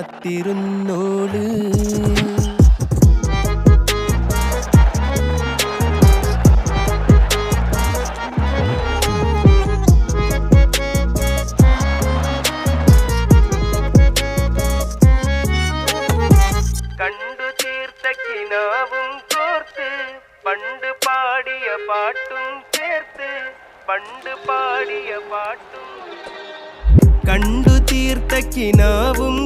കാത്തിരുന്നോള്. കണ്ടു തീർത്ത കിനാവും കോർത്ത് പണ്ട് പാടിയ പാട്ടും ചേർത്ത് പണ്ട് പാടിയ പാട്ടും കണ്ടു തീർത്ത കിനാവും